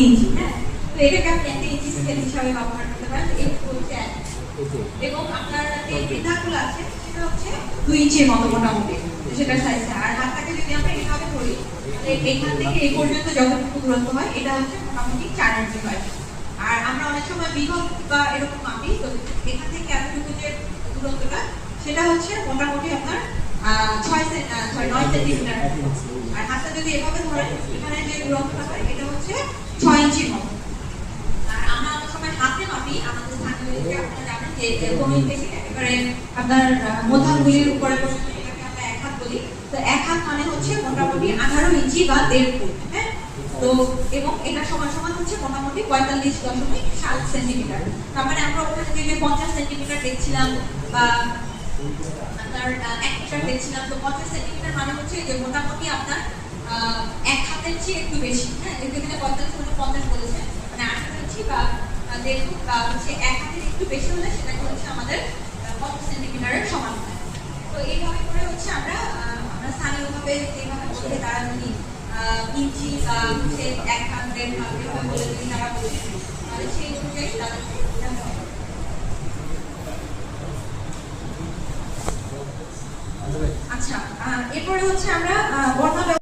ইঞ্চি। হ্যাঁ, তো এটাকে আপনি 1 ইঞ্চি স্কেল হিসাবে ব্যবহার করতে পারেন। এই হচ্ছে 1 এবং আপনার যে বৃদ্ধাগুলো আছে সেটা হচ্ছে 2 ইঞ্চির মতো মোটামুটি সেটা সাইজ। আর হাতটাকে যদি আমরা এইভাবে ধরি এখান থেকে এই পর্যন্ত যতটুকু দূরত্ব হয় এটা হচ্ছে মোটামুটি 4 ইঞ্চি হয়। আর আমরা অনেক সময় বিভব বা এরকম মাপি, তো এখান থেকে এতটুকু যে দূরত্বটা সেটা হচ্ছে মোটামুটি আপনার 9 সেন্টিমিটার। আর হাতটা যদি এভাবে ধরেন এখানে যে দূরত্বটা হয় এটা হচ্ছে 6 ইঞ্চির মতো। আর আমরা অনেক সময় হাতে মাপি, আমাদের স্থানীয় দিকে আপনারা জানেন যে কোন থেকে একেবারে আপনার মধ্যাঙ্গুলির উপরে পর্যন্ত এটাকে আমরা 1 হাত বলি। তো 1 হাত মানে হচ্ছে মোটামুটি 18 ইঞ্চি বা 1.5 ফুট। হ্যাঁ, তো এবং এটা সমান সমান হচ্ছে মোটামুটি 45.7 সেন্টিমিটার। তার মানে আমরা ওখানে যে 50 সেন্টিমিটার দেখছিলাম বা আপনার 1 মিটার দেখছিলাম, তো 50 সেন্টিমিটার মানে হচ্ছে যে মোটামুটি আপনার 1 হাতের চেয়ে একটু বেশি। হ্যাঁ, যেখানে 50 বলেছে মানে 18 ইঞ্চি বা 1.5 ফুট বা হচ্ছে 1 হাতের একটু বেশি হলে সেটাকে হচ্ছে আমাদের 50 সেন্টিমিটারের সমান হয়। তো এইভাবে করে হচ্ছে আমরা স্থানীয়ভাবে যেভাবে বলতে তারা যদি ইঞ্চি বা হচ্ছে 1 হাত 1.5 হাত এভাবে বলে যদি তারা বলে তাহলে সেই অনুযায়ী তাদেরকে বোঝাতে হবে। আচ্ছা, এরপরে হচ্ছে আমরা বর্ণনা